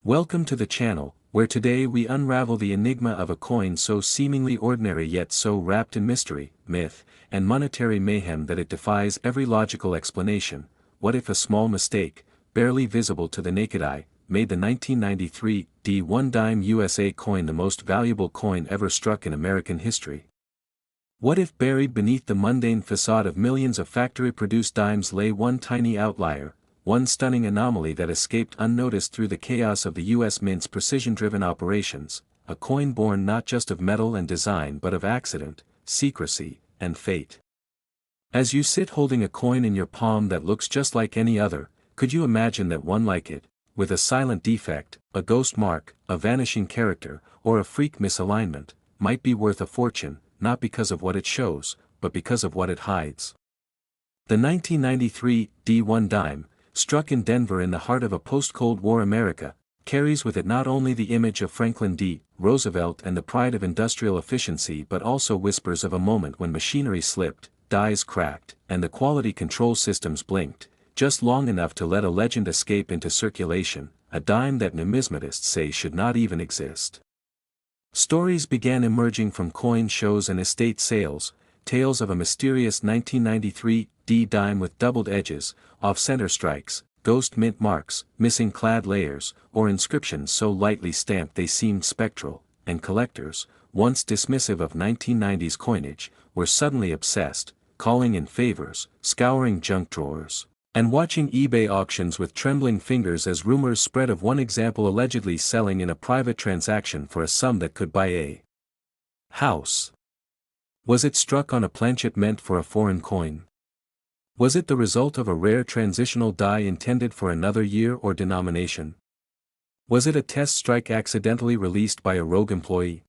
Welcome to the channel, where today we unravel the enigma of a coin so seemingly ordinary yet so wrapped in mystery, myth, and monetary mayhem that it defies every logical explanation. What if a small mistake, barely visible to the naked eye, made the 1993 D1 dime USA coin the most valuable coin ever struck in American history? What if buried beneath the mundane facade of millions of factory-produced dimes lay one tiny outlier, one stunning anomaly that escaped unnoticed through the chaos of the U.S. Mint's precision-driven operations, a coin born not just of metal and design but of accident, secrecy, and fate? As you sit holding a coin in your palm that looks just like any other, could you imagine that one like it, with a silent defect, a ghost mark, a vanishing character, or a freak misalignment, might be worth a fortune, not because of what it shows, but because of what it hides? The 1993 D1 dime, struck in Denver in the heart of a post-Cold War America, carries with it not only the image of Franklin D. Roosevelt and the pride of industrial efficiency but also whispers of a moment when machinery slipped, dies cracked, and the quality control systems blinked, just long enough to let a legend escape into circulation, a dime that numismatists say should not even exist. Stories began emerging from coin shows and estate sales, tales of a mysterious 1993 D dime with doubled edges, off-center strikes, ghost mint marks, missing clad layers, or inscriptions so lightly stamped they seemed spectral, and collectors, once dismissive of 1990s coinage, were suddenly obsessed, calling in favors, scouring junk drawers, and watching eBay auctions with trembling fingers as rumors spread of one example allegedly selling in a private transaction for a sum that could buy a house. Was it struck on a planchet meant for a foreign coin? Was it the result of a rare transitional die intended for another year or denomination? Was it a test strike accidentally released by a rogue employee?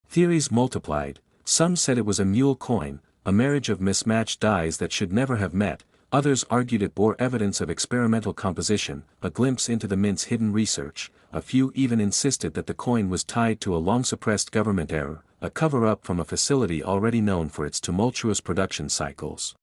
Theories multiplied. Some said it was a mule coin, a marriage of mismatched dies that should never have met. Others argued it bore evidence of experimental composition, a glimpse into the mint's hidden research. A few even insisted that the coin was tied to a long-suppressed government error, a cover-up from a facility already known for its tumultuous production cycles.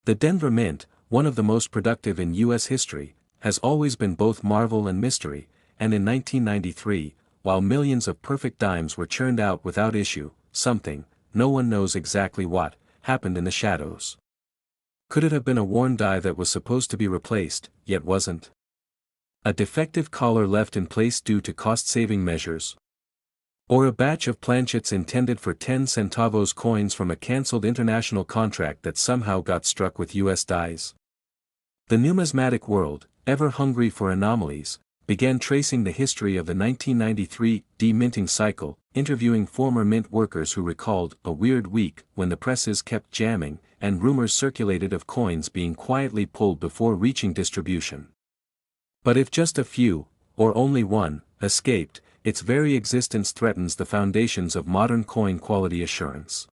The Denver Mint, one of the most productive in U.S. history, has always been both marvel and mystery, and in 1993, while millions of perfect dimes were churned out without issue, something, no one knows exactly what, happened in the shadows. Could it have been a worn die that was supposed to be replaced, yet wasn't? A defective collar left in place due to cost-saving measures? Or a batch of planchets intended for 10 centavos coins from a cancelled international contract that somehow got struck with US dies? The numismatic world, ever hungry for anomalies, began tracing the history of the 1993 de-minting cycle, interviewing former mint workers who recalled a weird week when the presses kept jamming, and rumors circulated of coins being quietly pulled before reaching distribution. But if just a few, or only one, escaped, its very existence threatens the foundations of modern coin quality assurance.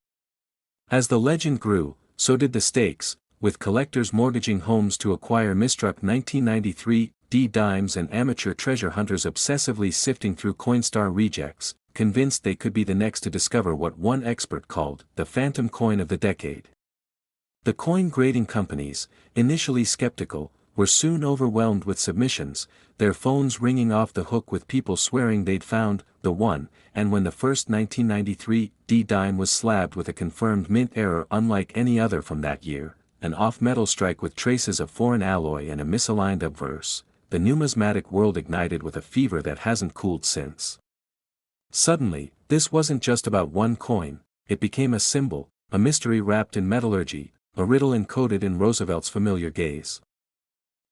As the legend grew, so did the stakes, with collectors mortgaging homes to acquire misstruck 1993 D dimes and amateur treasure hunters obsessively sifting through Coinstar rejects, convinced they could be the next to discover what one expert called the phantom coin of the decade. The coin grading companies, initially skeptical, were soon overwhelmed with submissions, their phones ringing off the hook with people swearing they'd found the one, and when the first 1993 D dime was slabbed with a confirmed mint error unlike any other from that year, an off-metal strike with traces of foreign alloy and a misaligned obverse, the numismatic world ignited with a fever that hasn't cooled since. Suddenly, this wasn't just about one coin, it became a symbol, a mystery wrapped in metallurgy, a riddle encoded in Roosevelt's familiar gaze.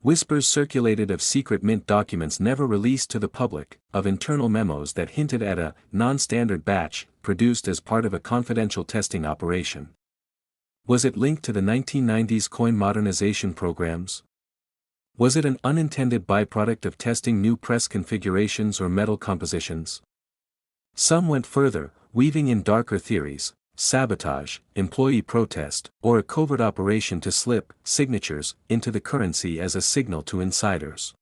Whispers circulated of secret mint documents never released to the public, of internal memos that hinted at a non-standard batch, produced as part of a confidential testing operation. Was it linked to the 1990s coin modernization programs? Was it an unintended byproduct of testing new press configurations or metal compositions? Some went further, weaving in darker theories: sabotage, employee protest, or a covert operation to slip signatures into the currency as a signal to insiders.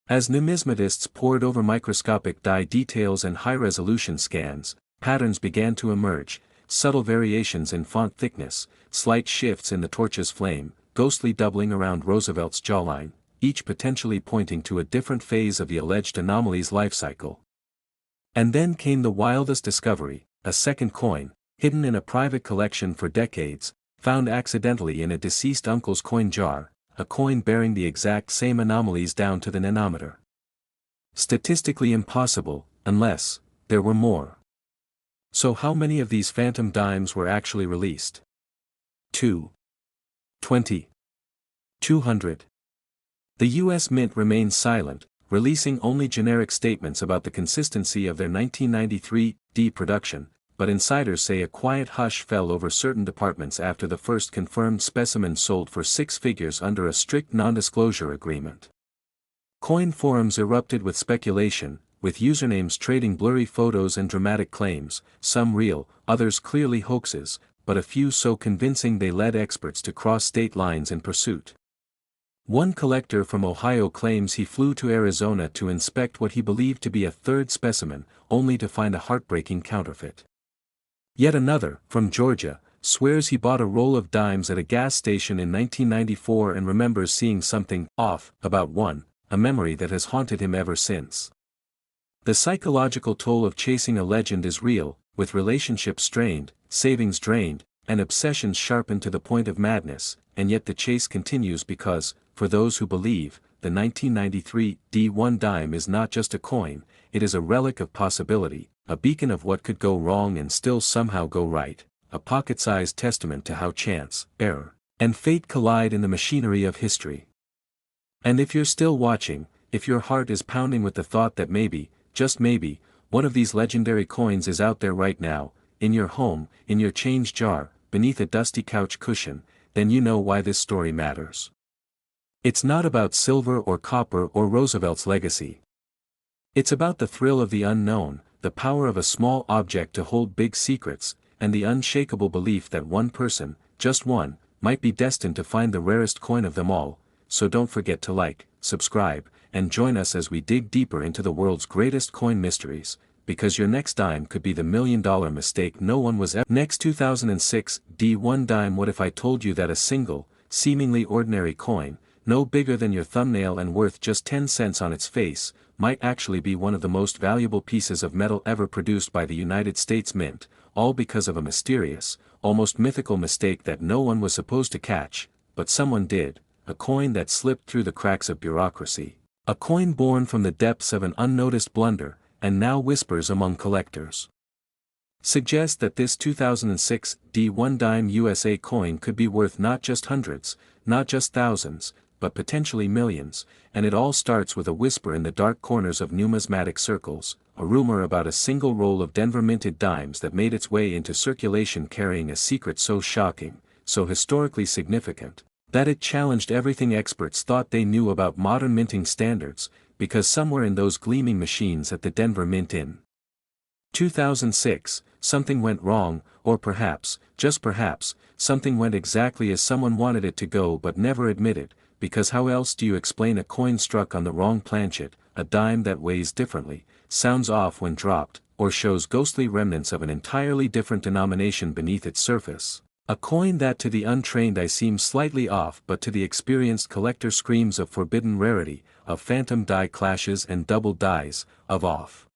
As numismatists pored over microscopic die details and high-resolution scans, patterns began to emerge: subtle variations in font thickness, slight shifts in the torch's flame, ghostly doubling around Roosevelt's jawline, each potentially pointing to a different phase of the alleged anomaly's life cycle. And then came the wildest discovery, a second coin, hidden in a private collection for decades, found accidentally in a deceased uncle's coin jar, a coin bearing the exact same anomalies down to the nanometer. Statistically impossible, unless there were more. So how many of these phantom dimes were actually released? 2. 20. 200. The U.S. Mint remains silent, releasing only generic statements about the consistency of their 1993 D production, but insiders say a quiet hush fell over certain departments after the first confirmed specimen sold for six figures under a strict non-disclosure agreement. Coin forums erupted with speculation, with usernames trading blurry photos and dramatic claims, some real, others clearly hoaxes, but a few so convincing they led experts to cross state lines in pursuit. One collector from Ohio claims he flew to Arizona to inspect what he believed to be a third specimen, only to find a heartbreaking counterfeit. Yet another, from Georgia, swears he bought a roll of dimes at a gas station in 1994 and remembers seeing something off about one, a memory that has haunted him ever since. The psychological toll of chasing a legend is real, with relationships strained, savings drained, and obsessions sharpened to the point of madness, and yet the chase continues because, for those who believe, the 1993 D1 dime is not just a coin, it is a relic of possibility, a beacon of what could go wrong and still somehow go right, a pocket-sized testament to how chance, error, and fate collide in the machinery of history. And if you're still watching, if your heart is pounding with the thought that maybe, just maybe, one of these legendary coins is out there right now, in your home, in your change jar, beneath a dusty couch cushion, then you know why this story matters. It's not about silver or copper or Roosevelt's legacy. It's about the thrill of the unknown, the power of a small object to hold big secrets, and the unshakable belief that one person, just one, might be destined to find the rarest coin of them all. So don't forget to like, subscribe, and join us as we dig deeper into the world's greatest coin mysteries, because your next dime could be the $1 million mistake no one was ever. Next 2006 D1 dime. What if I told you that a single, seemingly ordinary coin, no bigger than your thumbnail and worth just 10 cents on its face, might actually be one of the most valuable pieces of metal ever produced by the United States Mint, all because of a mysterious, almost mythical mistake that no one was supposed to catch, but someone did, a coin that slipped through the cracks of bureaucracy, a coin born from the depths of an unnoticed blunder, and now whispers among collectors. Suggest that this 2006 D1 dime USA coin could be worth not just hundreds, not just thousands, but potentially millions, and it all starts with a whisper in the dark corners of numismatic circles, a rumor about a single roll of Denver minted dimes that made its way into circulation carrying a secret so shocking, so historically significant, that it challenged everything experts thought they knew about modern minting standards, because somewhere in those gleaming machines at the Denver Mint in 2006, something went wrong, or perhaps, just perhaps, something went exactly as someone wanted it to go but never admitted, because how else do you explain a coin struck on the wrong planchet, a dime that weighs differently, sounds off when dropped, or shows ghostly remnants of an entirely different denomination beneath its surface? A coin that to the untrained eye seems slightly off but to the experienced collector screams of forbidden rarity, of phantom die clashes and double dies, of off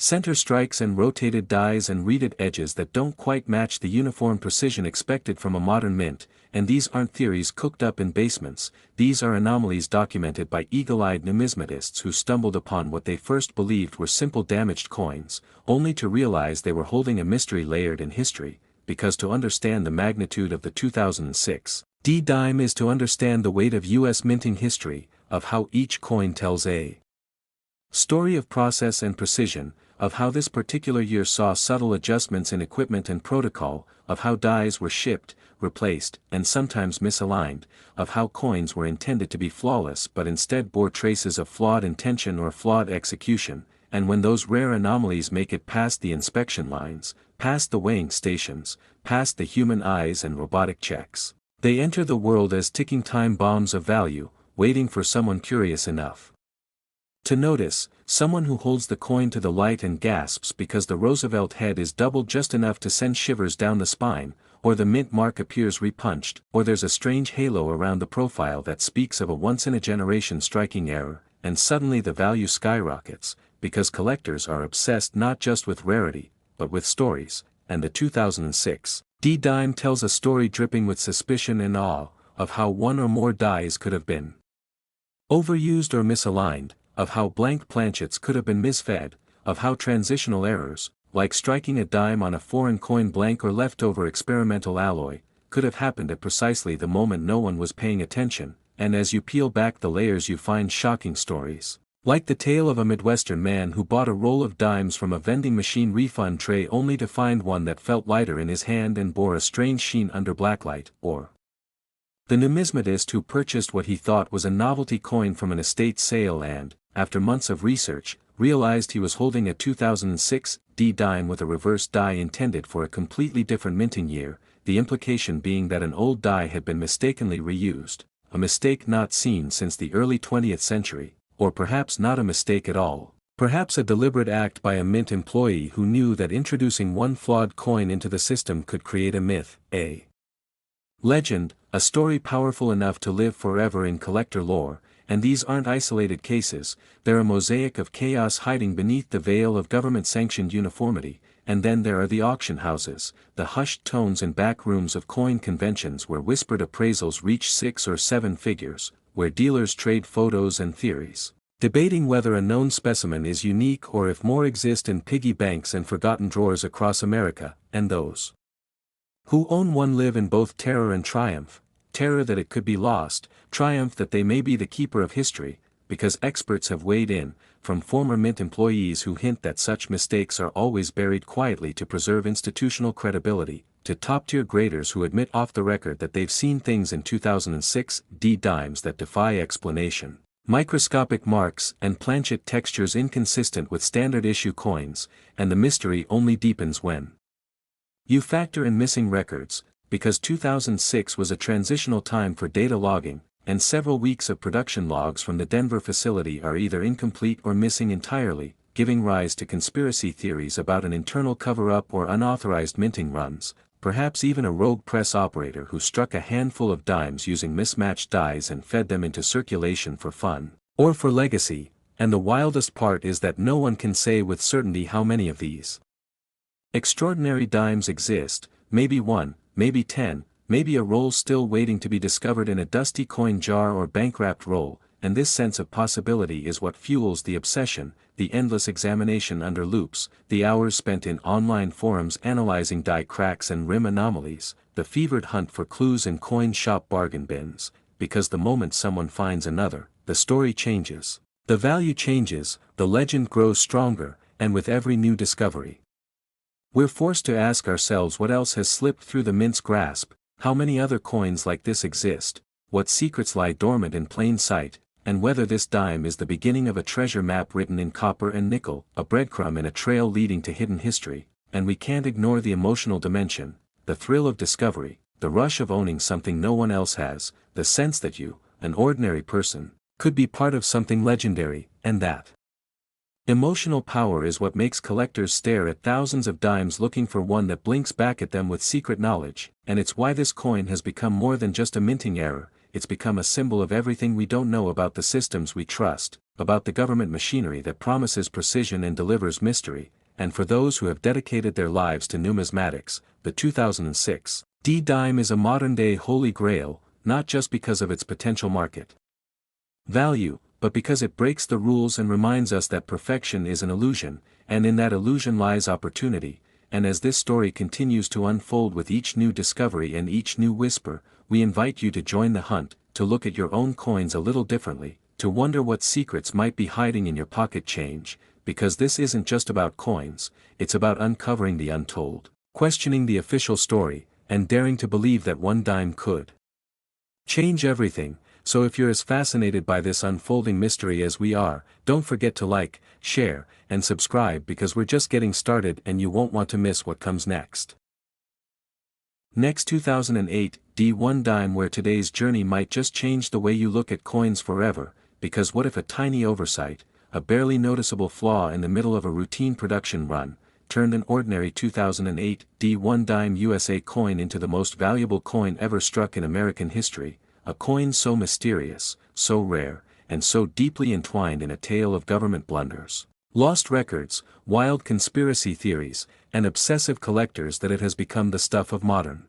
center strikes and rotated dies and reeded edges that don't quite match the uniform precision expected from a modern mint, and these aren't theories cooked up in basements, these are anomalies documented by eagle-eyed numismatists who stumbled upon what they first believed were simple damaged coins, only to realize they were holding a mystery layered in history, because to understand the magnitude of the 2006 D dime is to understand the weight of U.S. minting history, of how each coin tells a story of process and precision, of how this particular year saw subtle adjustments in equipment and protocol, of how dies were shipped, replaced, and sometimes misaligned, of how coins were intended to be flawless but instead bore traces of flawed intention or flawed execution, and when those rare anomalies make it past the inspection lines, past the weighing stations, past the human eyes and robotic checks, they enter the world as ticking time bombs of value, waiting for someone curious enough to notice, someone who holds the coin to the light and gasps because the Roosevelt head is doubled just enough to send shivers down the spine, or the mint mark appears repunched, or there's a strange halo around the profile that speaks of a once-in-a-generation striking error, and suddenly the value skyrockets, because collectors are obsessed not just with rarity, but with stories, and the 2006 D-dime tells a story dripping with suspicion and awe, of how one or more dies could have been overused or misaligned, of how blank planchets could have been misfed, of how transitional errors, like striking a dime on a foreign coin blank or leftover experimental alloy, could have happened at precisely the moment no one was paying attention, and as you peel back the layers you find shocking stories. Like the tale of a Midwestern man who bought a roll of dimes from a vending machine refund tray only to find one that felt lighter in his hand and bore a strange sheen under blacklight, or the numismatist who purchased what he thought was a novelty coin from an estate sale and, after months of research, realized he was holding a 2006 D-dime with a reverse die intended for a completely different minting year, the implication being that an old die had been mistakenly reused, a mistake not seen since the early 20th century, or perhaps not a mistake at all, perhaps a deliberate act by a mint employee who knew that introducing one flawed coin into the system could create a myth, a legend, a story powerful enough to live forever in collector lore. And these aren't isolated cases, they're a mosaic of chaos hiding beneath the veil of government-sanctioned uniformity, and then there are the auction houses, the hushed tones and back rooms of coin conventions where whispered appraisals reach 6 or 7 figures, where dealers trade photos and theories, debating whether a known specimen is unique or if more exist in piggy banks and forgotten drawers across America, and those who own one live in both terror and triumph. Terror that it could be lost, triumph that they may be the keeper of history, because experts have weighed in, from former mint employees who hint that such mistakes are always buried quietly to preserve institutional credibility, to top-tier graders who admit off the record that they've seen things in 2006 D-dimes that defy explanation, microscopic marks and planchet textures inconsistent with standard issue coins, and the mystery only deepens when you factor in missing records, because 2006 was a transitional time for data logging, and several weeks of production logs from the Denver facility are either incomplete or missing entirely, giving rise to conspiracy theories about an internal cover-up or unauthorized minting runs, perhaps even a rogue press operator who struck a handful of dimes using mismatched dies and fed them into circulation for fun, or for legacy, and the wildest part is that no one can say with certainty how many of these extraordinary dimes exist, maybe 1, maybe 10, maybe a roll still waiting to be discovered in a dusty coin jar or bank-wrapped roll, and this sense of possibility is what fuels the obsession, the endless examination under loops, the hours spent in online forums analyzing die cracks and rim anomalies, the fevered hunt for clues in coin shop bargain bins, because the moment someone finds another, the story changes, the value changes, the legend grows stronger, and with every new discovery, we're forced to ask ourselves what else has slipped through the mint's grasp, how many other coins like this exist, what secrets lie dormant in plain sight, and whether this dime is the beginning of a treasure map written in copper and nickel, a breadcrumb in a trail leading to hidden history, and we can't ignore the emotional dimension, the thrill of discovery, the rush of owning something no one else has, the sense that you, an ordinary person, could be part of something legendary, and that emotional power is what makes collectors stare at thousands of dimes looking for one that blinks back at them with secret knowledge, and it's why this coin has become more than just a minting error, it's become a symbol of everything we don't know about the systems we trust, about the government machinery that promises precision and delivers mystery, and for those who have dedicated their lives to numismatics, the 2006 D-dime is a modern-day holy grail, not just because of its potential market value, but because it breaks the rules and reminds us that perfection is an illusion, and in that illusion lies opportunity, and as this story continues to unfold with each new discovery and each new whisper, we invite you to join the hunt, to look at your own coins a little differently, to wonder what secrets might be hiding in your pocket change, because this isn't just about coins, it's about uncovering the untold, questioning the official story, and daring to believe that one dime could change everything. So if you're as fascinated by this unfolding mystery as we are, don't forget to like, share, and subscribe because we're just getting started and you won't want to miss what comes next. Next 2008 D1 dime, where today's journey might just change the way you look at coins forever, because what if a tiny oversight, a barely noticeable flaw in the middle of a routine production run, turned an ordinary 2008 D1 dime USA coin into the most valuable coin ever struck in American history, a coin so mysterious, so rare, and so deeply entwined in a tale of government blunders, lost records, wild conspiracy theories, and obsessive collectors that it has become the stuff of modern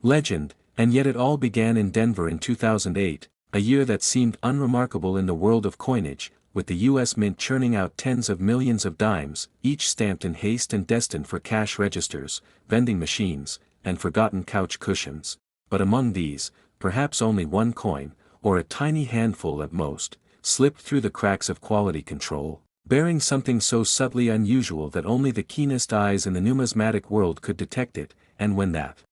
legend. And yet it all began in Denver in 2008, a year that seemed unremarkable in the world of coinage, with the U.S. Mint churning out tens of millions of dimes, each stamped in haste and destined for cash registers, vending machines, and forgotten couch cushions. But among these, perhaps only one coin, or a tiny handful at most, slipped through the cracks of quality control, bearing something so subtly unusual that only the keenest eyes in the numismatic world could detect it. And when that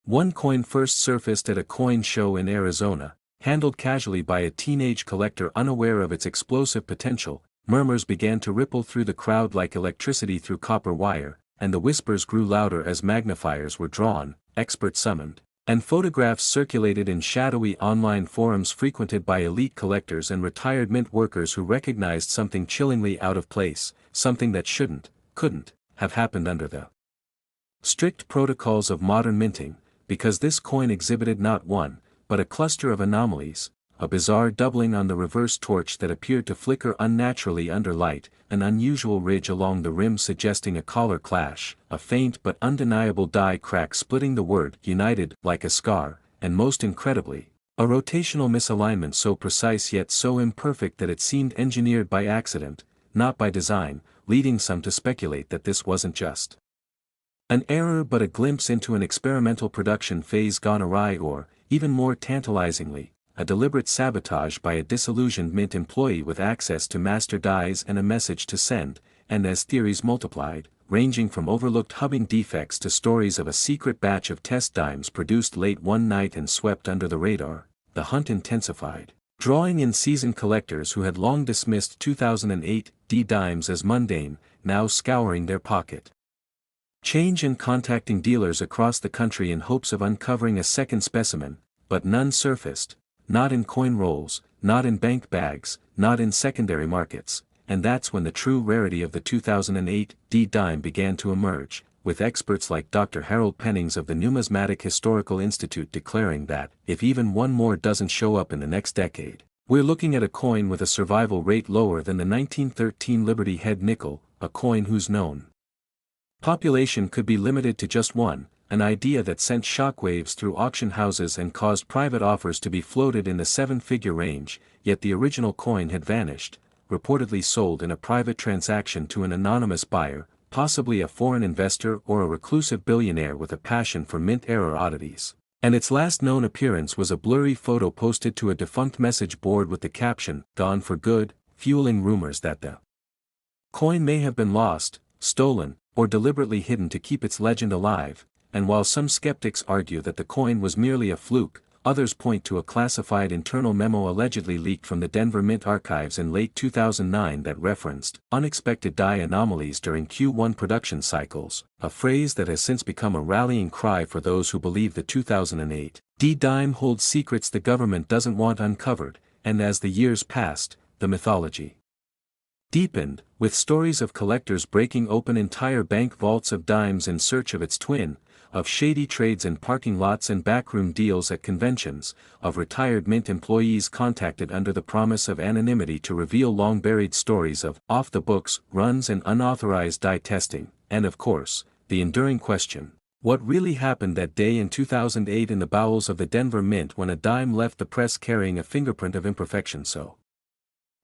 one coin first surfaced at a coin show in Arizona, handled casually by a teenage collector unaware of its explosive potential, murmurs began to ripple through the crowd like electricity through copper wire, and the whispers grew louder as magnifiers were drawn, experts summoned, and photographs circulated in shadowy online forums frequented by elite collectors and retired mint workers who recognized something chillingly out of place, something that couldn't, have happened under the strict protocols of modern minting, because this coin exhibited not one, but a cluster of anomalies, a bizarre doubling on the reverse torch that appeared to flicker unnaturally under light, an unusual ridge along the rim suggesting a collar clash, a faint but undeniable die crack splitting the word united like a scar, and most incredibly, a rotational misalignment so precise yet so imperfect that it seemed engineered by accident, not by design, leading some to speculate that this wasn't just an error but a glimpse into an experimental production phase gone awry or, even more tantalizingly, a deliberate sabotage by a disillusioned mint employee with access to master dies and a message to send. And as theories multiplied, ranging from overlooked hubbing defects to stories of a secret batch of test dimes produced late one night and swept under the radar, the hunt intensified, drawing in seasoned collectors who had long dismissed 2008 D dimes as mundane, now scouring their pocket change and contacting dealers across the country in hopes of uncovering a second specimen, but none surfaced, not in coin rolls, not in bank bags, not in secondary markets, and that's when the true rarity of the 2008 D dime began to emerge, with experts like Dr. Harold Pennings of the Numismatic Historical Institute declaring that, if even one more doesn't show up in the next decade, we're looking at a coin with a survival rate lower than the 1913 Liberty Head nickel, a coin whose known population could be limited to just one, an idea that sent shockwaves through auction houses and caused private offers to be floated in the seven-figure range, yet the original coin had vanished, reportedly sold in a private transaction to an anonymous buyer, possibly a foreign investor or a reclusive billionaire with a passion for mint-era oddities. And its last known appearance was a blurry photo posted to a defunct message board with the caption, "Gone for good," fueling rumors that the coin may have been lost, stolen, or deliberately hidden to keep its legend alive. And while some skeptics argue that the coin was merely a fluke, others point to a classified internal memo allegedly leaked from the Denver Mint archives in late 2009 that referenced unexpected die anomalies during Q1 production cycles, a phrase that has since become a rallying cry for those who believe the 2008 D dime holds secrets the government doesn't want uncovered. And as the years passed, the mythology deepened, with stories of collectors breaking open entire bank vaults of dimes in search of its twin, of shady trades in parking lots and backroom deals at conventions, of retired mint employees contacted under the promise of anonymity to reveal long-buried stories of off-the-books runs and unauthorized die testing, and of course, the enduring question, what really happened that day in 2008 in the bowels of the Denver Mint when a dime left the press carrying a fingerprint of imperfection so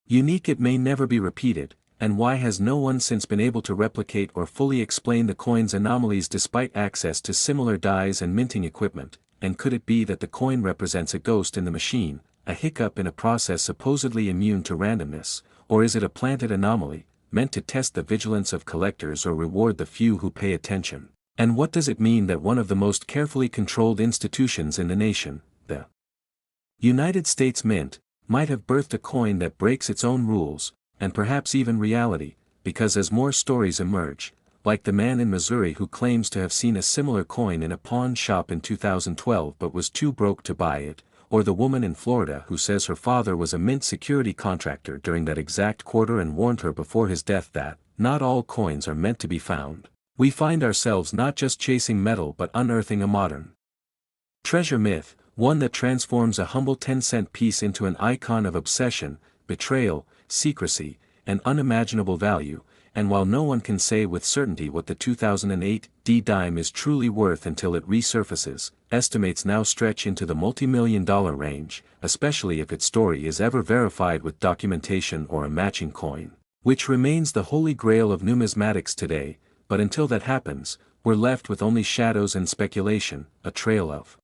unique it may never be repeated, and why has no one since been able to replicate or fully explain the coin's anomalies despite access to similar dies and minting equipment? And could it be that the coin represents a ghost in the machine, a hiccup in a process supposedly immune to randomness, or is it a planted anomaly, meant to test the vigilance of collectors or reward the few who pay attention? And what does it mean that one of the most carefully controlled institutions in the nation, the United States Mint, might have birthed a coin that breaks its own rules, and perhaps even reality, because as more stories emerge, like the man in Missouri who claims to have seen a similar coin in a pawn shop in 2012 but was too broke to buy it, or the woman in Florida who says her father was a mint security contractor during that exact quarter and warned her before his death that, not all coins are meant to be found. We find ourselves not just chasing metal but unearthing a modern treasure myth, one that transforms a humble 10-cent piece into an icon of obsession, betrayal, secrecy, and unimaginable value, and while no one can say with certainty what the 2008 D-dime is truly worth until it resurfaces, estimates now stretch into the multi-million-dollar range, especially if its story is ever verified with documentation or a matching coin, which remains the holy grail of numismatics today, but until that happens, we're left with only shadows and speculation, a trail of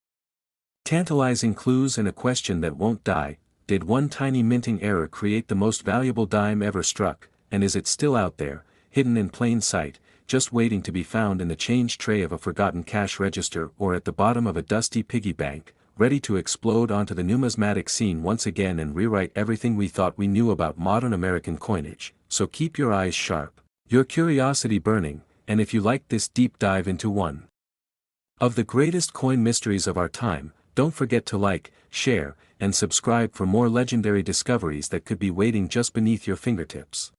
tantalizing clues and a question that won't die. Did one tiny minting error create the most valuable dime ever struck, and is it still out there, hidden in plain sight, just waiting to be found in the change tray of a forgotten cash register or at the bottom of a dusty piggy bank, ready to explode onto the numismatic scene once again and rewrite everything we thought we knew about modern American coinage? So keep your eyes sharp, your curiosity burning, and if you like this deep dive into one of the greatest coin mysteries of our time, don't forget to like, share, and subscribe for more legendary discoveries that could be waiting just beneath your fingertips.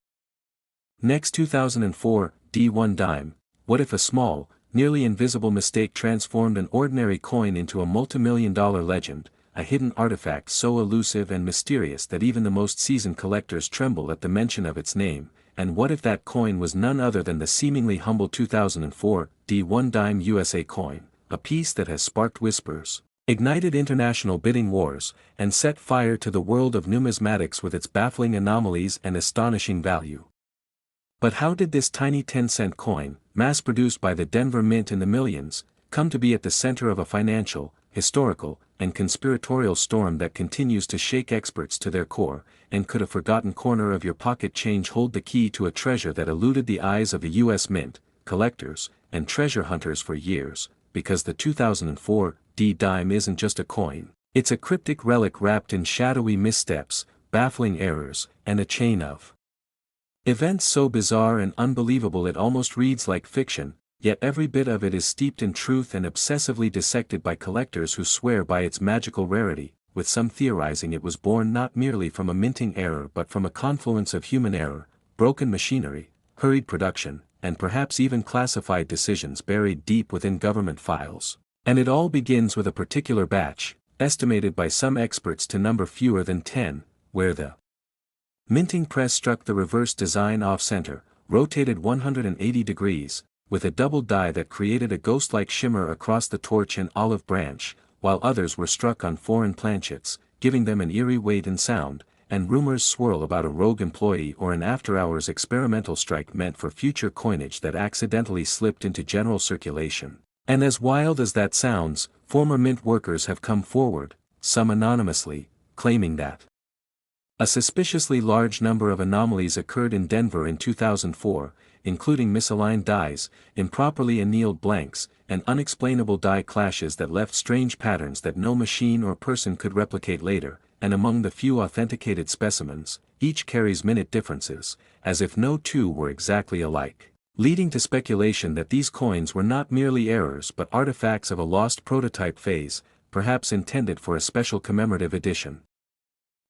Next, 2004 D1 dime. What if a small, nearly invisible mistake transformed an ordinary coin into a multimillion-dollar legend, a hidden artifact so elusive and mysterious that even the most seasoned collectors tremble at the mention of its name? And what if that coin was none other than the seemingly humble 2004 D1 dime USA coin, a piece that has sparked whispers, ignited international bidding wars, and set fire to the world of numismatics with its baffling anomalies and astonishing value? But how did this tiny 10-cent coin, mass-produced by the Denver Mint in the millions, come to be at the center of a financial, historical, and conspiratorial storm that continues to shake experts to their core? And could a forgotten corner of your pocket change hold the key to a treasure that eluded the eyes of the U.S. Mint, collectors, and treasure hunters for years? Because the 2004 D-dime isn't just a coin, it's a cryptic relic wrapped in shadowy missteps, baffling errors, and a chain of events so bizarre and unbelievable it almost reads like fiction, yet every bit of it is steeped in truth and obsessively dissected by collectors who swear by its magical rarity, with some theorizing it was born not merely from a minting error but from a confluence of human error, broken machinery, hurried production, and perhaps even classified decisions buried deep within government files. And it all begins with a particular batch, estimated by some experts to number fewer than 10, where the minting press struck the reverse design off-center, rotated 180 degrees, with a double die that created a ghost-like shimmer across the torch and olive branch, while others were struck on foreign planchets, giving them an eerie weight and sound, and rumors swirl about a rogue employee or an after-hours experimental strike meant for future coinage that accidentally slipped into general circulation. And as wild as that sounds, former mint workers have come forward, some anonymously, claiming that a suspiciously large number of anomalies occurred in Denver in 2004, including misaligned dies, improperly annealed blanks, and unexplainable die clashes that left strange patterns that no machine or person could replicate later, and among the few authenticated specimens, each carries minute differences, as if no two were exactly alike, leading to speculation that these coins were not merely errors but artifacts of a lost prototype phase, perhaps intended for a special commemorative edition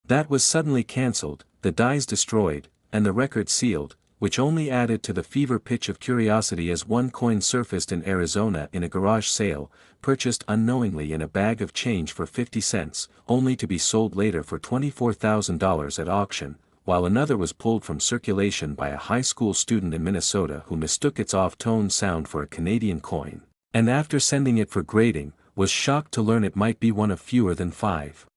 that was suddenly cancelled, the dies destroyed, and the record sealed, which only added to the fever pitch of curiosity as one coin surfaced in Arizona in a garage sale, purchased unknowingly in a bag of change for 50 cents, only to be sold later for $24,000 at auction, while another was pulled from circulation by a high school student in Minnesota who mistook its off-tone sound for a Canadian coin, and after sending it for grading, was shocked to learn it might be one of fewer than 5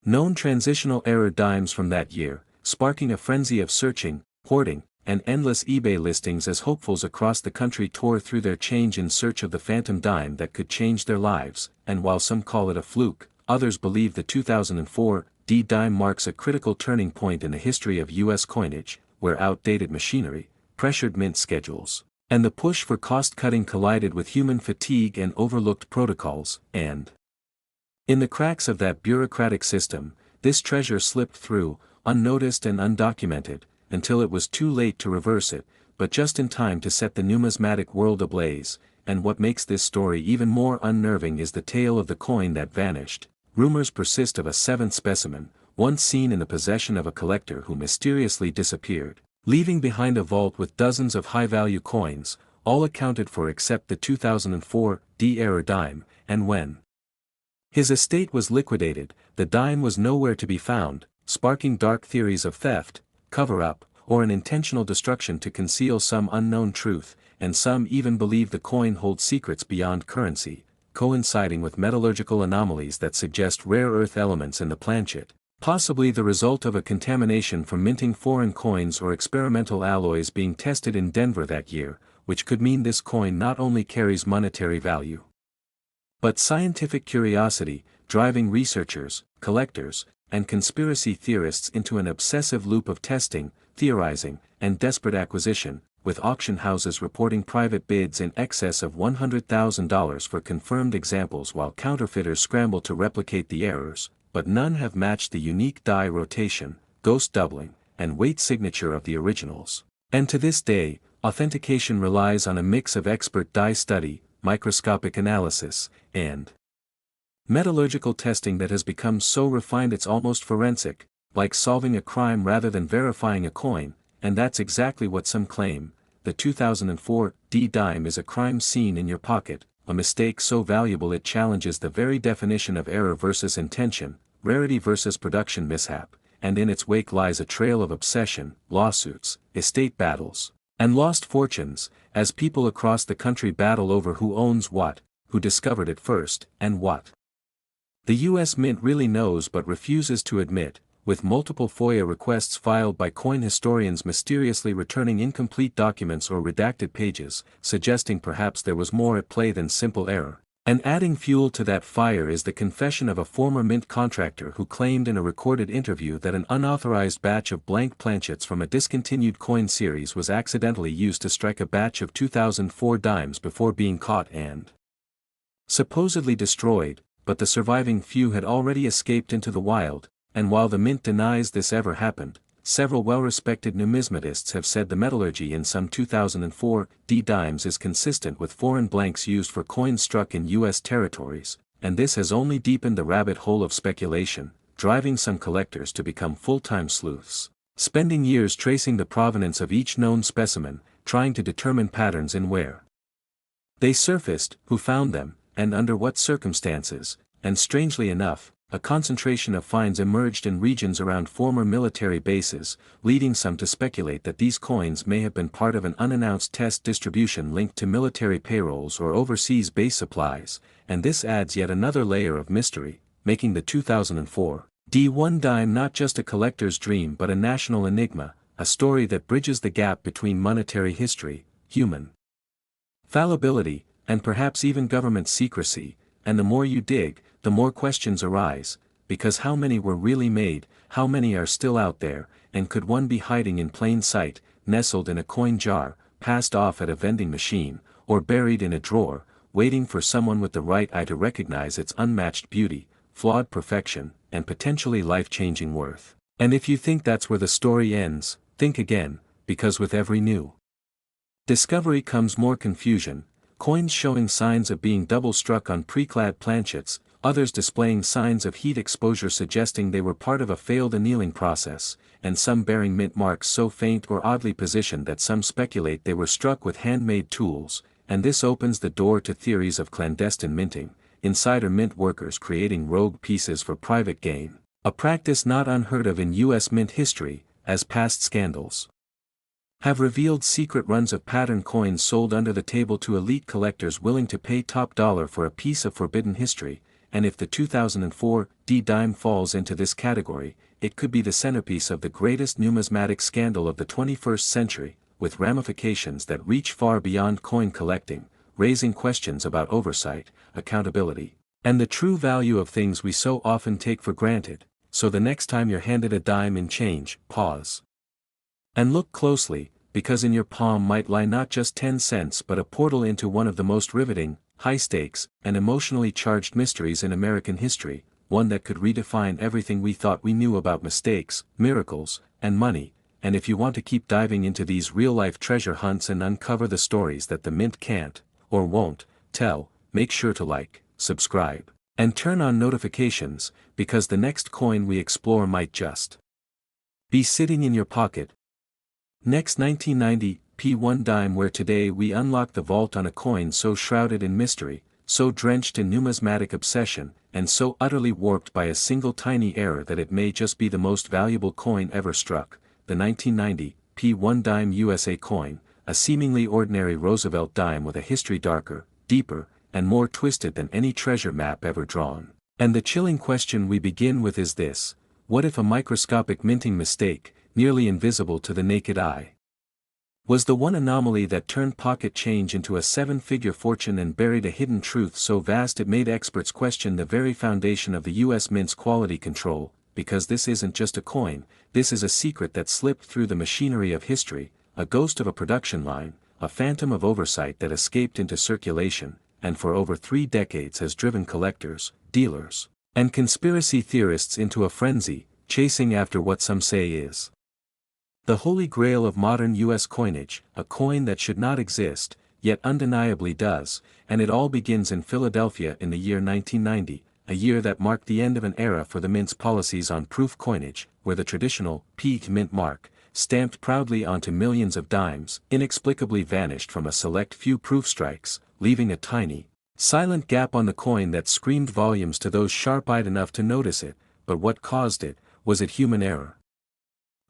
known transitional error dimes from that year, sparking a frenzy of searching, hoarding, and endless eBay listings as hopefuls across the country tore through their change in search of the phantom dime that could change their lives. And while some call it a fluke, others believe the 2004 D-dime marks a critical turning point in the history of U.S. coinage, where outdated machinery, pressured mint schedules, and the push for cost-cutting collided with human fatigue and overlooked protocols, and in the cracks of that bureaucratic system, this treasure slipped through, unnoticed and undocumented, until it was too late to reverse it, but just in time to set the numismatic world ablaze. And what makes this story even more unnerving is the tale of the coin that vanished. Rumors persist of a 7th specimen, once seen in the possession of a collector who mysteriously disappeared, leaving behind a vault with dozens of high-value coins, all accounted for except the 2004 D-era dime, and when his estate was liquidated, the dime was nowhere to be found, sparking dark theories of theft, cover-up, or an intentional destruction to conceal some unknown truth, and some even believe the coin holds secrets beyond currency, coinciding with metallurgical anomalies that suggest rare earth elements in the planchet, possibly the result of a contamination from minting foreign coins or experimental alloys being tested in Denver that year, which could mean this coin not only carries monetary value, but scientific curiosity, driving researchers, collectors, and conspiracy theorists into an obsessive loop of testing, theorizing, and desperate acquisition, with auction houses reporting private bids in excess of $100,000 for confirmed examples while counterfeiters scramble to replicate the errors, but none have matched the unique die rotation, ghost doubling, and weight signature of the originals. And to this day, authentication relies on a mix of expert die study, microscopic analysis, and metallurgical testing that has become so refined it's almost forensic, like solving a crime rather than verifying a coin, and that's exactly what some claim. The 2004 D-dime is a crime scene in your pocket, a mistake so valuable it challenges the very definition of error versus intention, rarity versus production mishap, and in its wake lies a trail of obsession, lawsuits, estate battles, and lost fortunes, as people across the country battle over who owns what, who discovered it first, and what the U.S. Mint really knows but refuses to admit, with multiple FOIA requests filed by coin historians mysteriously returning incomplete documents or redacted pages, suggesting perhaps there was more at play than simple error. And adding fuel to that fire is the confession of a former mint contractor who claimed in a recorded interview that an unauthorized batch of blank planchets from a discontinued coin series was accidentally used to strike a batch of 2004 dimes before being caught and supposedly destroyed, but the surviving few had already escaped into the wild, and while the mint denies this ever happened, several well-respected numismatists have said the metallurgy in some 2004 D-dimes is consistent with foreign blanks used for coins struck in U.S. territories, and this has only deepened the rabbit hole of speculation, driving some collectors to become full-time sleuths, spending years tracing the provenance of each known specimen, trying to determine patterns in where they surfaced, who found them, and under what circumstances, and strangely enough, a concentration of finds emerged in regions around former military bases, leading some to speculate that these coins may have been part of an unannounced test distribution linked to military payrolls or overseas base supplies, and this adds yet another layer of mystery, making the 2004 D1 dime not just a collector's dream but a national enigma, a story that bridges the gap between monetary history, human fallibility, and perhaps even government secrecy, and the more you dig, the more questions arise, because how many were really made, how many are still out there, and could one be hiding in plain sight, nestled in a coin jar, passed off at a vending machine, or buried in a drawer, waiting for someone with the right eye to recognize its unmatched beauty, flawed perfection, and potentially life-changing worth. And if you think that's where the story ends, think again, because with every new discovery comes more confusion, coins showing signs of being double-struck on pre-clad planchets, others displaying signs of heat exposure suggesting they were part of a failed annealing process, and some bearing mint marks so faint or oddly positioned that some speculate they were struck with handmade tools, and this opens the door to theories of clandestine minting, insider mint workers creating rogue pieces for private gain, a practice not unheard of in U.S. mint history, as past scandals have revealed secret runs of pattern coins sold under the table to elite collectors willing to pay top dollar for a piece of forbidden history, and if the 2004 D-dime falls into this category, it could be the centerpiece of the greatest numismatic scandal of the 21st century, with ramifications that reach far beyond coin collecting, raising questions about oversight, accountability, and the true value of things we so often take for granted. So the next time you're handed a dime in change, pause and look closely, because in your palm might lie not just 10 cents but a portal into one of the most riveting, high-stakes, and emotionally charged mysteries in American history, one that could redefine everything we thought we knew about mistakes, miracles, and money. And if you want to keep diving into these real-life treasure hunts and uncover the stories that the mint can't, or won't, tell, make sure to like, subscribe, and turn on notifications, because the next coin we explore might just be sitting in your pocket, Next 1990, P1 dime, where today we unlock the vault on a coin so shrouded in mystery, so drenched in numismatic obsession, and so utterly warped by a single tiny error that it may just be the most valuable coin ever struck, the 1990 P1 dime USA coin, a seemingly ordinary Roosevelt dime with a history darker, deeper, and more twisted than any treasure map ever drawn. And the chilling question we begin with is this: what if a microscopic minting mistake, nearly invisible to the naked eye, was the one anomaly that turned pocket change into a seven-figure fortune and buried a hidden truth so vast it made experts question the very foundation of the U.S. Mint's quality control? Because this isn't just a coin, this is a secret that slipped through the machinery of history, a ghost of a production line, a phantom of oversight that escaped into circulation, and for over 3 decades has driven collectors, dealers, and conspiracy theorists into a frenzy, chasing after what some say is the holy grail of modern U.S. coinage, a coin that should not exist, yet undeniably does, and it all begins in Philadelphia in the year 1990, a year that marked the end of an era for the Mint's policies on proof coinage, where the traditional P Mint mark, stamped proudly onto millions of dimes, inexplicably vanished from a select few proof strikes, leaving a tiny, silent gap on the coin that screamed volumes to those sharp-eyed enough to notice it. But what caused it? Was it human error,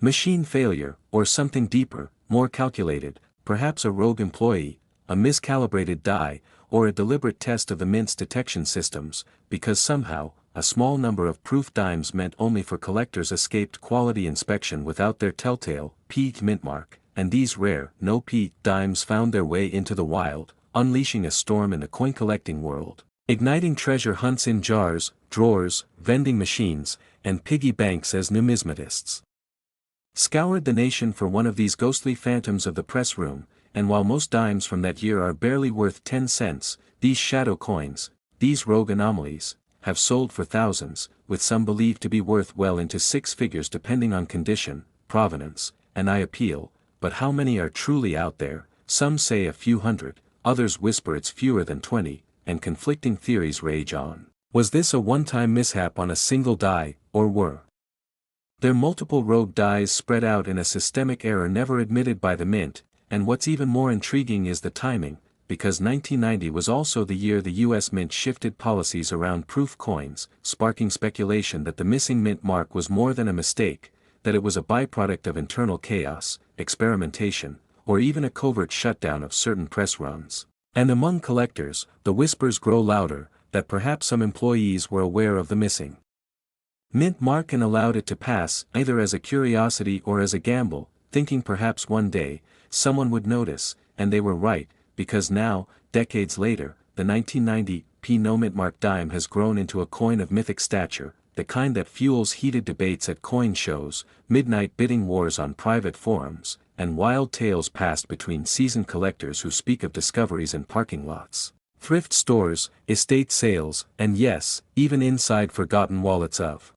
machine failure, or something deeper, more calculated, perhaps a rogue employee, a miscalibrated die, or a deliberate test of the Mint's detection systems? Because somehow, a small number of proof dimes meant only for collectors escaped quality inspection without their telltale P Mint mark, and these rare, no P dimes found their way into the wild, unleashing a storm in the coin-collecting world, igniting treasure hunts in jars, drawers, vending machines, and piggy banks as numismatists scoured the nation for one of these ghostly phantoms of the press room. And while most dimes from that year are barely worth 10 cents, these shadow coins, these rogue anomalies, have sold for thousands, with some believed to be worth well into 6 figures depending on condition, provenance, and I appeal. But how many are truly out there? Some say a few hundred, others whisper it's fewer than 20, and conflicting theories rage on. Was this a one-time mishap on a single die, or were there multiple rogue dies spread out in a systemic error never admitted by the Mint? And what's even more intriguing is the timing, because 1990 was also the year the U.S. Mint shifted policies around proof coins, sparking speculation that the missing Mint mark was more than a mistake, that it was a byproduct of internal chaos, experimentation, or even a covert shutdown of certain press runs. And among collectors, the whispers grow louder, that perhaps some employees were aware of the missing Mint mark and allowed it to pass either as a curiosity or as a gamble, thinking perhaps one day, someone would notice, and they were right, because now, decades later, the 1990 P no Mint mark dime has grown into a coin of mythic stature, the kind that fuels heated debates at coin shows, midnight bidding wars on private forums, and wild tales passed between seasoned collectors who speak of discoveries in parking lots, thrift stores, estate sales, and yes, even inside forgotten wallets of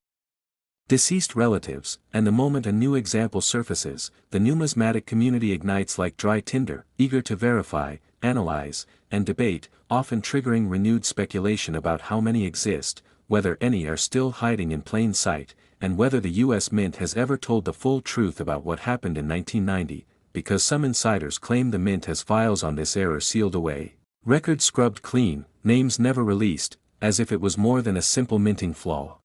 deceased relatives. And the moment a new example surfaces, the numismatic community ignites like dry tinder, eager to verify, analyze, and debate, often triggering renewed speculation about how many exist, whether any are still hiding in plain sight, and whether the U.S. Mint has ever told the full truth about what happened in 1990, because some insiders claim the Mint has files on this error sealed away, records scrubbed clean, names never released, as if it was more than a simple minting flaw.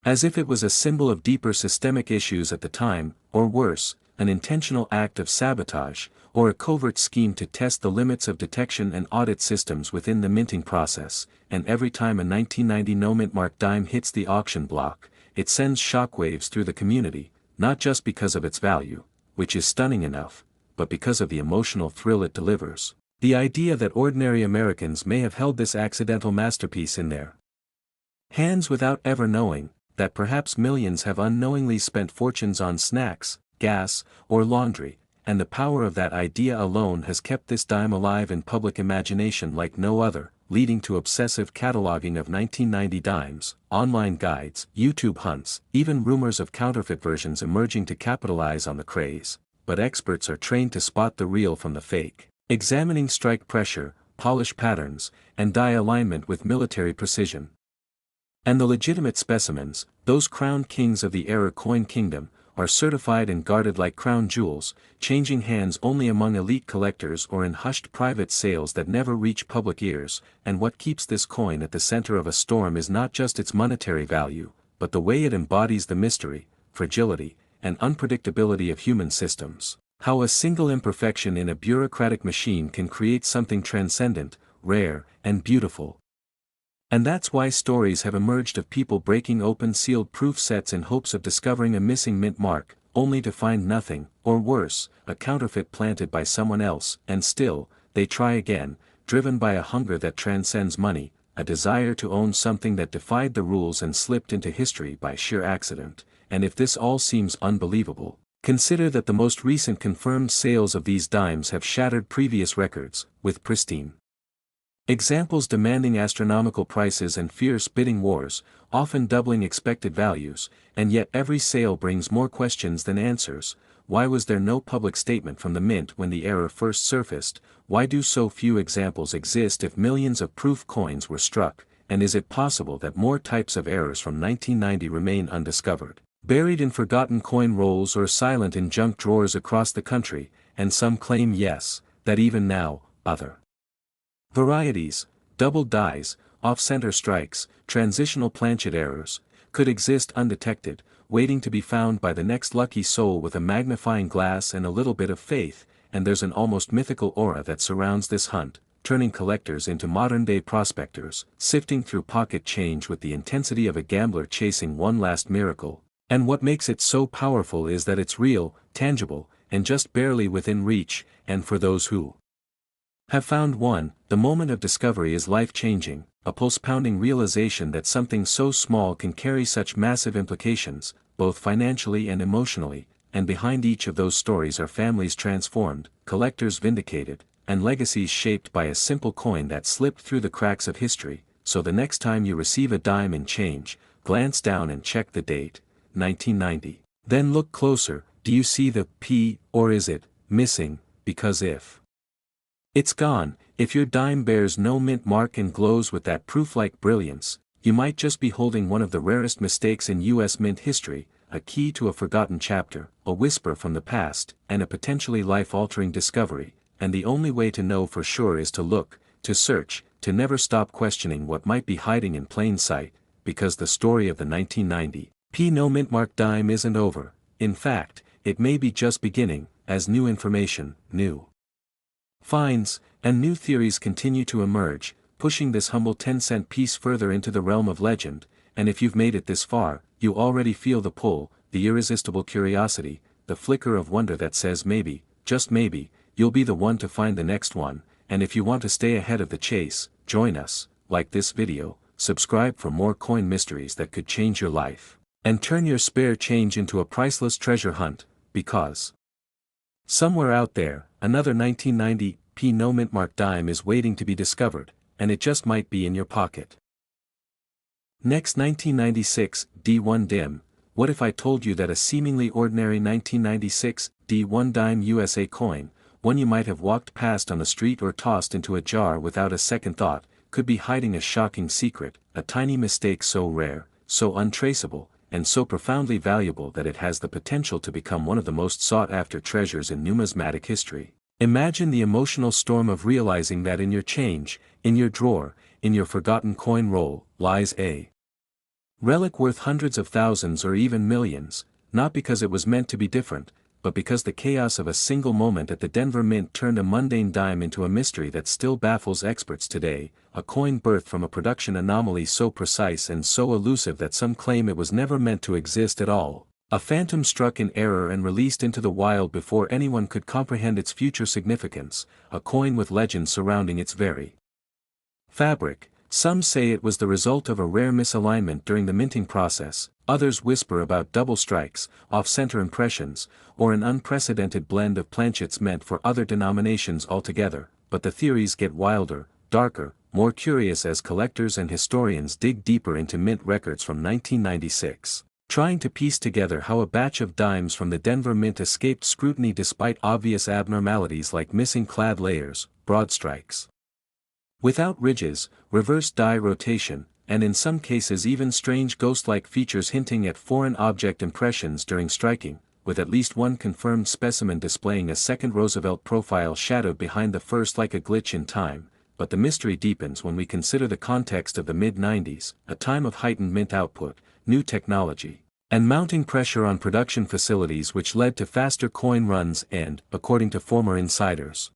As if it was a symbol of deeper systemic issues at the time, or worse, an intentional act of sabotage, or a covert scheme to test the limits of detection and audit systems within the minting process. And every time a 1990 no Mint mark dime hits the auction block, it sends shockwaves through the community, not just because of its value, which is stunning enough, but because of the emotional thrill it delivers. The idea that ordinary Americans may have held this accidental masterpiece in their hands without ever knowing, that perhaps millions have unknowingly spent fortunes on snacks, gas, or laundry, and the power of that idea alone has kept this dime alive in public imagination like no other, leading to obsessive cataloging of 1990 dimes, online guides, YouTube hunts, even rumors of counterfeit versions emerging to capitalize on the craze. But experts are trained to spot the real from the fake, examining strike pressure, polish patterns, and die alignment with military precision. And the legitimate specimens, those crowned kings of the error coin kingdom, are certified and guarded like crown jewels, changing hands only among elite collectors or in hushed private sales that never reach public ears, and what keeps this coin at the center of a storm is not just its monetary value, but the way it embodies the mystery, fragility, and unpredictability of human systems. How a single imperfection in a bureaucratic machine can create something transcendent, rare, and beautiful. And that's why stories have emerged of people breaking open sealed proof sets in hopes of discovering a missing mint mark, only to find nothing, or worse, a counterfeit planted by someone else, and still, they try again, driven by a hunger that transcends money, a desire to own something that defied the rules and slipped into history by sheer accident. And if this all seems unbelievable, consider that the most recent confirmed sales of these dimes have shattered previous records, with pristine examples demanding astronomical prices and fierce bidding wars, often doubling expected values, and yet every sale brings more questions than answers. Why was there no public statement from the mint when the error first surfaced? Why do so few examples exist if millions of proof coins were struck? And is it possible that more types of errors from 1990 remain undiscovered, buried in forgotten coin rolls or silent in junk drawers across the country? And some claim yes, that even now, other varieties, double dies, off-center strikes, transitional planchet errors, could exist undetected, waiting to be found by the next lucky soul with a magnifying glass and a little bit of faith. And there's an almost mythical aura that surrounds this hunt, turning collectors into modern-day prospectors, sifting through pocket change with the intensity of a gambler chasing one last miracle. And what makes it so powerful is that it's real, tangible, and just barely within reach, and for those who have found one, the moment of discovery is life-changing, a pulse-pounding realization that something so small can carry such massive implications, both financially and emotionally, and behind each of those stories are families transformed, collectors vindicated, and legacies shaped by a simple coin that slipped through the cracks of history. So the next time you receive a dime in change, glance down and check the date, 1990. Then look closer, do you see the P, or is it missing? Because if it's gone, if your dime bears no mint mark and glows with that proof-like brilliance, you might just be holding one of the rarest mistakes in U.S. mint history, a key to a forgotten chapter, a whisper from the past, and a potentially life-altering discovery. And the only way to know for sure is to look, to search, to never stop questioning what might be hiding in plain sight, because the story of the 1990 P no mint mark dime isn't over. In fact, it may be just beginning, as new information, new finds, and new theories continue to emerge, pushing this humble 10-cent piece further into the realm of legend. And if you've made it this far, you already feel the pull, the irresistible curiosity, the flicker of wonder that says maybe, just maybe, you'll be the one to find the next one. And if you want to stay ahead of the chase, join us, like this video, subscribe for more coin mysteries that could change your life, and turn your spare change into a priceless treasure hunt, because somewhere out there, another 1990 P no mint mark dime is waiting to be discovered, and it just might be in your pocket. Next, 1996 D1 dim. What if I told you that a seemingly ordinary 1996 D1 dime USA coin, one you might have walked past on the street or tossed into a jar without a second thought, could be hiding a shocking secret, a tiny mistake so rare, so untraceable, and so profoundly valuable that it has the potential to become one of the most sought-after treasures in numismatic history? Imagine the emotional storm of realizing that in your change, in your drawer, in your forgotten coin roll, lies a relic worth hundreds of thousands or even millions, not because it was meant to be different, but because the chaos of a single moment at the Denver Mint turned a mundane dime into a mystery that still baffles experts today, a coin birthed from a production anomaly so precise and so elusive that some claim it was never meant to exist at all, a phantom struck in error and released into the wild before anyone could comprehend its future significance, a coin with legends surrounding its very fabric. Some say it was the result of a rare misalignment during the minting process, others whisper about double strikes, off-center impressions, or an unprecedented blend of planchets meant for other denominations altogether, but the theories get wilder, darker, more curious as collectors and historians dig deeper into mint records from 1996, trying to piece together how a batch of dimes from the Denver Mint escaped scrutiny despite obvious abnormalities like missing clad layers, broad strikes without ridges, reverse die rotation, and in some cases even strange ghost-like features hinting at foreign object impressions during striking. with at least one confirmed specimen displaying a second Roosevelt profile shadowed behind the first like a glitch in time, but the mystery deepens when we consider the context of the mid-90s, a time of heightened mint output, new technology, and mounting pressure on production facilities which led to faster coin runs and, according to former insiders,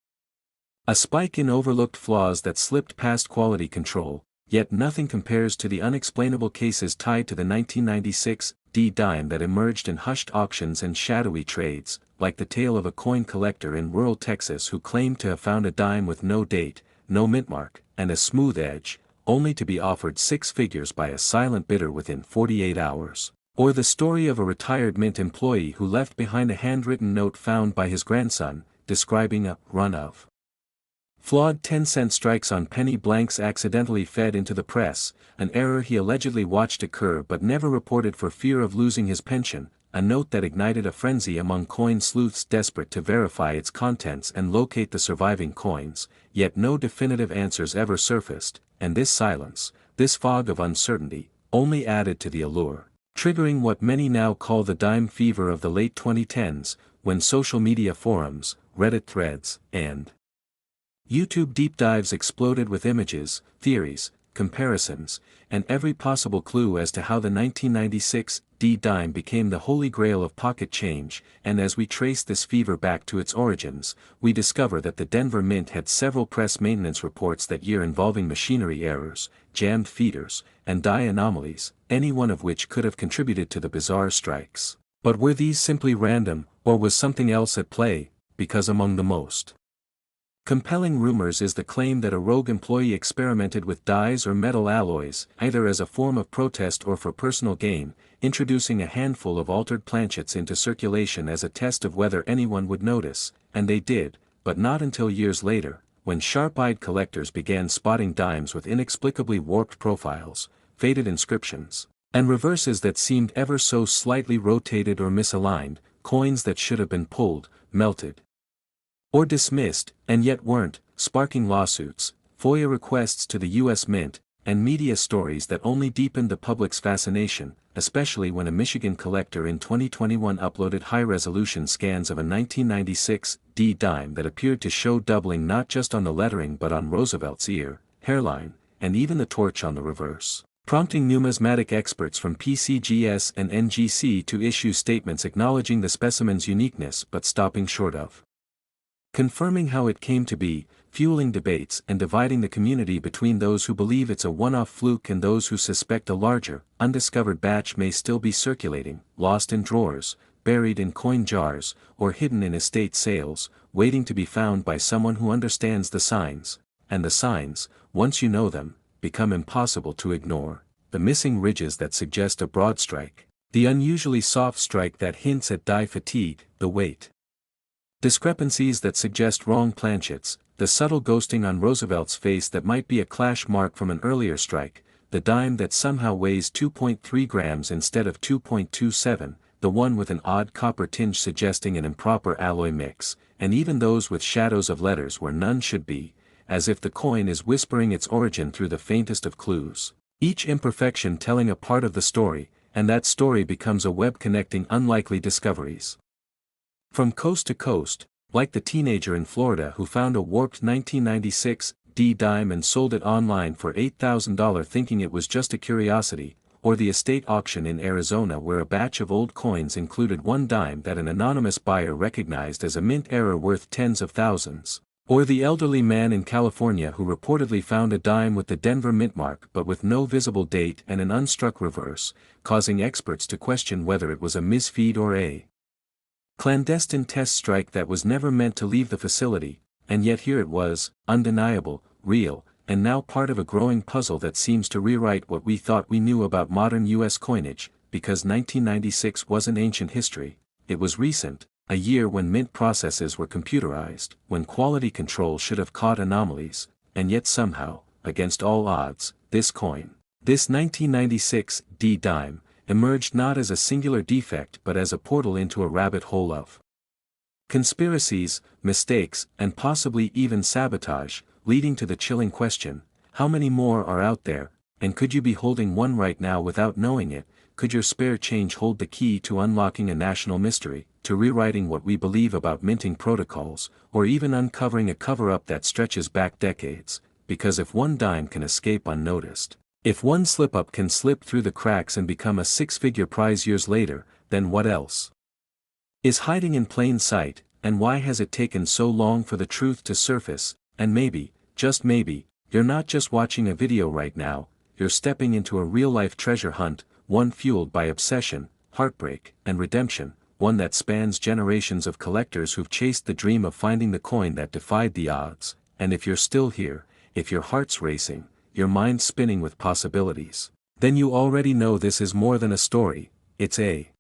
a spike in overlooked flaws that slipped past quality control. Yet nothing compares to the unexplainable cases tied to the 1996 D-dime that emerged in hushed auctions and shadowy trades, like the tale of a coin collector in rural Texas who claimed to have found a dime with no date, no mint mark, and a smooth edge, only to be offered six figures by a silent bidder within 48 hours. Or the story of a retired mint employee who left behind a handwritten note found by his grandson, describing a run of flawed 10-cent strikes on penny blanks accidentally fed into the press, an error he allegedly watched occur but never reported for fear of losing his pension, a note that ignited a frenzy among coin sleuths desperate to verify its contents and locate the surviving coins, yet no definitive answers ever surfaced, and this silence, this fog of uncertainty, only added to the allure, triggering what many now call the dime fever of the late 2010s, when social media forums, Reddit threads, and YouTube deep dives exploded with images, theories, comparisons, and every possible clue as to how the 1996 D-dime became the holy grail of pocket change, and as we trace this fever back to its origins, we discover that the Denver Mint had several press maintenance reports that year involving machinery errors, jammed feeders, and die anomalies, any one of which could have contributed to the bizarre strikes. But were these simply random, or was something else at play? Because among the most compelling rumors is the claim that a rogue employee experimented with dyes or metal alloys, either as a form of protest or for personal gain, introducing a handful of altered planchets into circulation as a test of whether anyone would notice, and they did, but not until years later, when sharp-eyed collectors began spotting dimes with inexplicably warped profiles, faded inscriptions, and reverses that seemed ever so slightly rotated or misaligned, coins that should have been pulled, melted, or dismissed, and yet weren't, sparking lawsuits, FOIA requests to the U.S. Mint, and media stories that only deepened the public's fascination, especially when a Michigan collector in 2021 uploaded high-resolution scans of a 1996 D-dime that appeared to show doubling not just on the lettering but on Roosevelt's ear, hairline, and even the torch on the reverse, prompting numismatic experts from PCGS and NGC to issue statements acknowledging the specimen's uniqueness but stopping short of confirming how it came to be, fueling debates and dividing the community between those who believe it's a one-off fluke and those who suspect a larger, undiscovered batch may still be circulating, lost in drawers, buried in coin jars, or hidden in estate sales, waiting to be found by someone who understands the signs, and the signs, once you know them, become impossible to ignore, the missing ridges that suggest a broad strike, the unusually soft strike that hints at die fatigue, the weight discrepancies that suggest wrong planchets, the subtle ghosting on Roosevelt's face that might be a clash mark from an earlier strike, the dime that somehow weighs 2.3 grams instead of 2.27, the one with an odd copper tinge suggesting an improper alloy mix, and even those with shadows of letters where none should be, as if the coin is whispering its origin through the faintest of clues, each imperfection telling a part of the story, and that story becomes a web connecting unlikely discoveries. From coast to coast, like the teenager in Florida who found a warped 1996 D-dime and sold it online for $8,000 thinking it was just a curiosity, or the estate auction in Arizona where a batch of old coins included one dime that an anonymous buyer recognized as a mint error worth tens of thousands, or the elderly man in California who reportedly found a dime with the Denver mint mark but with no visible date and an unstruck reverse, causing experts to question whether it was a misfeed or a clandestine test strike that was never meant to leave the facility, and yet here it was, undeniable, real, and now part of a growing puzzle that seems to rewrite what we thought we knew about modern U.S. coinage, because 1996 wasn't ancient history, it was recent, a year when mint processes were computerized, when quality control should have caught anomalies, and yet somehow, against all odds, this coin, this 1996 D-dime, emerged not as a singular defect but as a portal into a rabbit hole of conspiracies, mistakes, and possibly even sabotage, leading to the chilling question, how many more are out there, and could you be holding one right now without knowing it? Could your spare change hold the key to unlocking a national mystery? to rewriting what we believe about minting protocols, or even uncovering a cover-up that stretches back decades, because if one dime can escape unnoticed, if one slip-up can slip through the cracks and become a six-figure prize years later, then what else is hiding in plain sight, and why has it taken so long for the truth to surface? And maybe, just maybe, you're not just watching a video right now, you're stepping into a real-life treasure hunt, one fueled by obsession, heartbreak, and redemption, one that spans generations of collectors who've chased the dream of finding the coin that defied the odds. And if you're still here, if your heart's racing, your mind spinning with possibilities, then you already know this is more than a story, it's a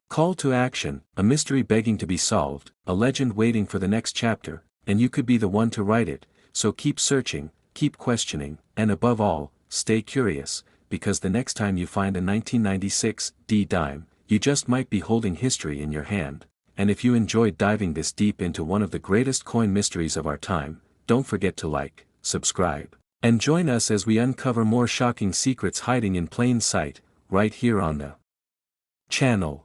call to action, a mystery begging to be solved, a legend waiting for the next chapter, and you could be the one to write it. So keep searching, keep questioning, and above all, stay curious, because the next time you find a 1996 D dime, you just might be holding history in your hand. And if you enjoyed diving this deep into one of the greatest coin mysteries of our time, don't forget to like, subscribe, and join us as we uncover more shocking secrets hiding in plain sight, right here on the channel.